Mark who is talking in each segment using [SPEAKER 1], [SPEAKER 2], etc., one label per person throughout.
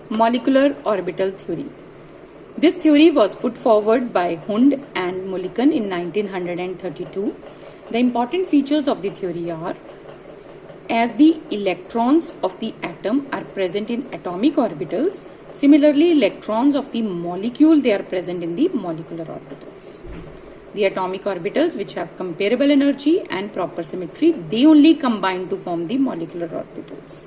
[SPEAKER 1] Molecular orbital theory. This theory was put forward by Hund and Mulliken in 1932. The important features of the theory are: as the electrons of the atom are present in atomic orbitals, similarly electrons of the molecule, they are present in the molecular orbitals. The atomic orbitals which have comparable energy and proper symmetry, they only combine to form the molecular orbitals.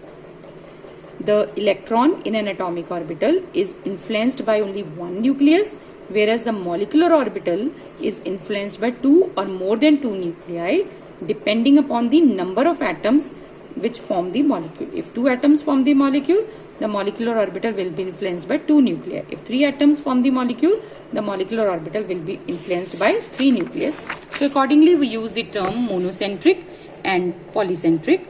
[SPEAKER 1] The electron in an atomic orbital is influenced by only one nucleus, whereas the molecular orbital is influenced by two or more than two nuclei, depending upon the number of atoms which form the molecule. If two atoms form the molecular orbital will be influenced by two nuclei. If three atoms form the molecular orbital will be influenced by three nuclei. So accordingly, we use the term monocentric and polycentric.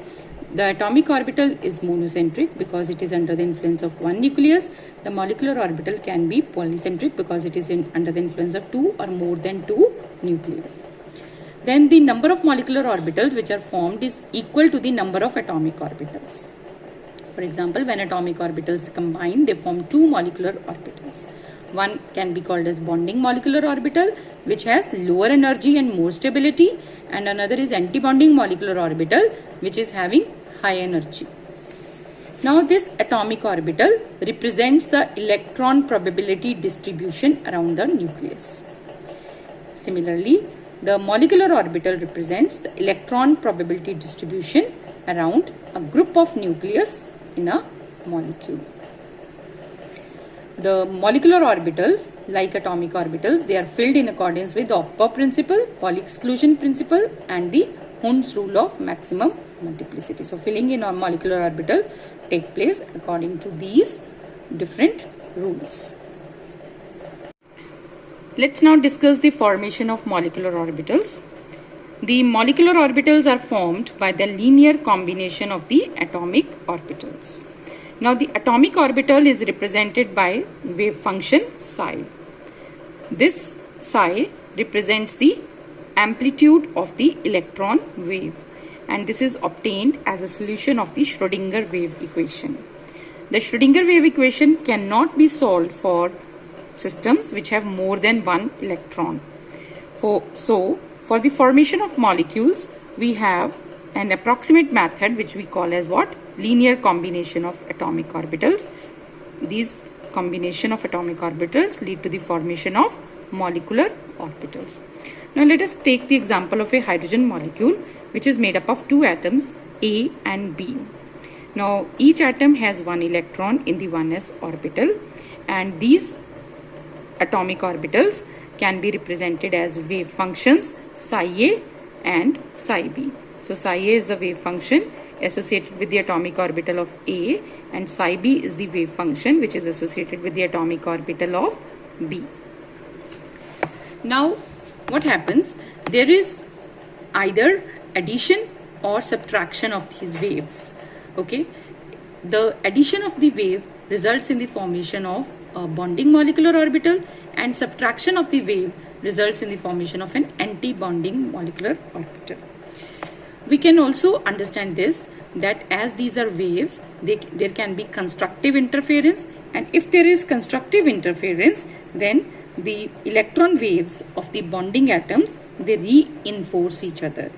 [SPEAKER 1] The atomic orbital is monocentric because it is under the influence of one nucleus. The molecular orbital can be polycentric because it is under the influence of two or more than two nucleus. Then the number of molecular orbitals which are formed is equal to the number of atomic orbitals. For example, when atomic orbitals combine, they form two molecular orbitals. One can be called as bonding molecular orbital, which has lower energy and more stability, and another is antibonding molecular orbital, which is having high energy. Now this atomic orbital represents the electron probability distribution around the nucleus. Similarly, the molecular orbital represents the electron probability distribution around a group of nucleus in a molecule. The molecular orbitals, like atomic orbitals, they are filled in accordance with the Aufbau principle, Pauli exclusion principle, and the Hund's rule of maximum multiplicity. So filling in molecular orbitals take place according to these different rules. Let's now discuss the formation of molecular orbitals. The molecular orbitals are formed by the linear combination of the atomic orbitals. Now the atomic orbital is represented by wave function psi. This psi represents the amplitude of the electron wave, and this is obtained as a solution of the Schrödinger wave equation. The Schrödinger wave equation cannot be solved for systems which have more than one electron. So for the formation of molecules, we have an approximate method which we call as what? Linear combination of atomic orbitals. These combination of atomic orbitals lead to the formation of molecular orbitals. Now let us take the example of a hydrogen molecule which is made up of two atoms A and B. Now each atom has one electron in the 1s orbital, and these atomic orbitals can be represented as wave functions psi A and psi B. So psi A is the wave function associated with the atomic orbital of A, and psi B is the wave function which is associated with the atomic orbital of B. Now what happens? There is either addition or subtraction of these waves. Okay, the addition of the wave results in the formation of a bonding molecular orbital, and subtraction of the wave results in the formation of an anti-bonding molecular orbital. We can also understand this, that as these are waves, there can be constructive interference, and if there is constructive interference, then the electron waves of the bonding atoms, they reinforce each other.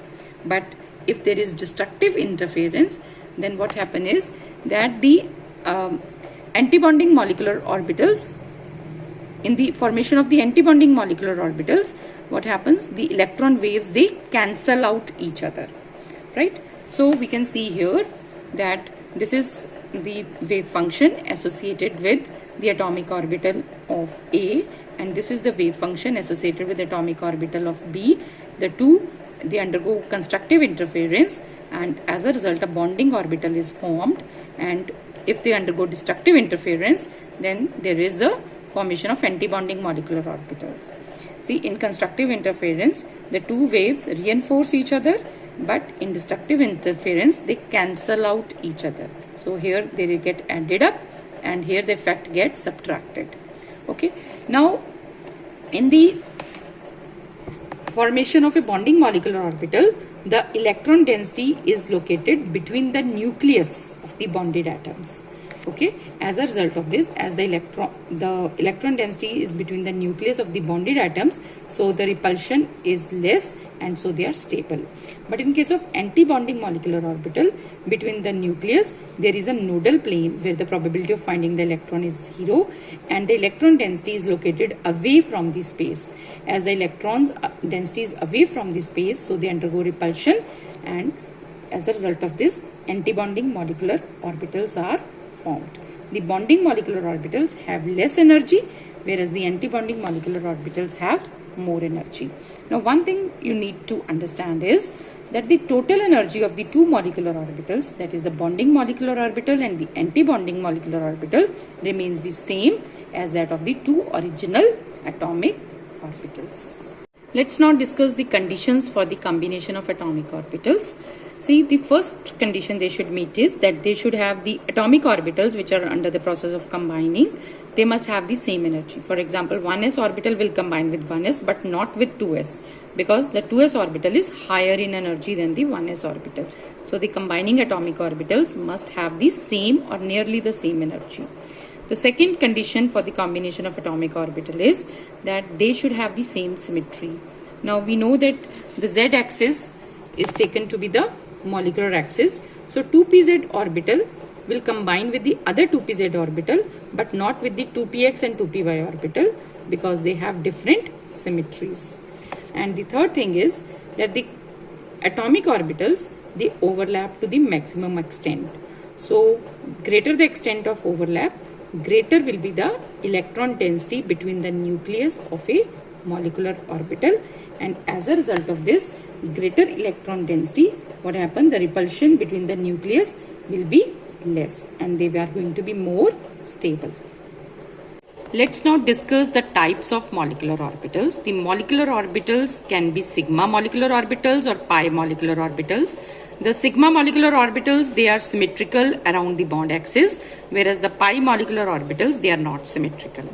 [SPEAKER 1] But if there is destructive interference, then what happens is that the antibonding molecular orbitals, in the formation of the antibonding molecular orbitals, what happens? The electron waves, they cancel out each other, right? So we can see here that this is the wave function associated with the atomic orbital of A, and this is the wave function associated with the atomic orbital of B. The two, they undergo constructive interference, and as a result a bonding orbital is formed, and if they undergo destructive interference, then there is a formation of antibonding molecular orbitals. See, in constructive interference, the two waves reinforce each other, but in destructive interference, they cancel out each other. So here they get added up, and here the effect gets subtracted. Okay. Now, in the formation of a bonding molecular orbital, the electron density is located between the nucleus of the bonded atoms. Okay, as a result of this, as the electron density is between the nucleus of the bonded atoms, so the repulsion is less and so they are stable. But in case of anti-bonding molecular orbital, between the nucleus there is a nodal plane where the probability of finding the electron is 0 and the electron density is located away from the space. As the electrons density is away from the space, so they undergo repulsion, and as a result of this, anti-bonding molecular orbitals are formed. The bonding molecular orbitals have less energy, whereas the anti-bonding molecular orbitals have more energy. Now, one thing you need to understand is that the total energy of the two molecular orbitals, that is the bonding molecular orbital and the anti-bonding molecular orbital, remains the same as that of the two original atomic orbitals. Let's now discuss the conditions for the combination of atomic orbitals. See, the first condition they should meet is that they should have the atomic orbitals which are under the process of combining. They must have the same energy. For example, 1s orbital will combine with 1s but not with 2s, because the 2s orbital is higher in energy than the 1s orbital. So the combining atomic orbitals must have the same or nearly the same energy. The second condition for the combination of atomic orbital is that they should have the same symmetry. Now we know that the z-axis is taken to be the molecular axis. So 2pz orbital will combine with the other 2pz orbital but not with the 2px and 2py orbital, because they have different symmetries. And the third thing is that the atomic orbitals, they overlap to the maximum extent. So greater the extent of overlap, greater will be the electron density between the nucleus of a molecular orbital, and as a result of this greater electron density, what happens, the repulsion between the nucleus will be less and they are going to be more stable. Let's now discuss the types of molecular orbitals. The molecular orbitals can be sigma molecular orbitals or pi molecular orbitals. The sigma molecular orbitals, they are symmetrical around the bond axis, whereas the pi molecular orbitals, they are not symmetrical.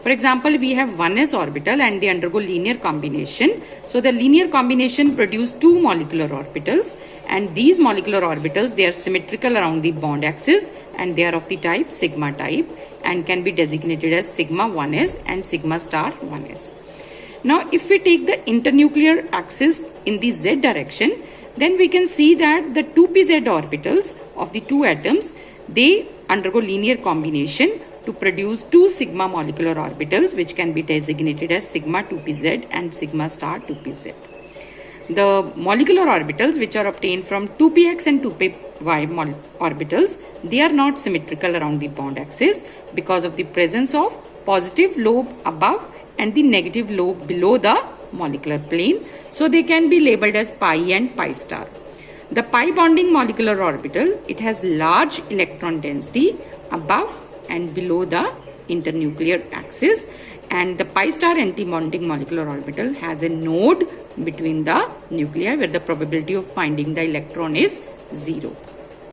[SPEAKER 1] For example, we have 1s orbital and they undergo linear combination. So the linear combination produce two molecular orbitals, and these molecular orbitals, they are symmetrical around the bond axis and they are of the type sigma type and can be designated as sigma 1s and sigma star 1s. Now if we take the internuclear axis in the z direction, then we can see that the 2pz orbitals of the two atoms, they undergo linear combination to produce two sigma molecular orbitals which can be designated as sigma 2pz and sigma star 2pz. The molecular orbitals which are obtained from 2px and 2py orbitals, they are not symmetrical around the bond axis because of the presence of positive lobe above and the negative lobe below the molecular plane. So they can be labeled as pi and pi star. The pi bonding molecular orbital, it has large electron density above and below the internuclear axis, and the pi star anti-bonding molecular orbital has a node between the nuclei where the probability of finding the electron is 0.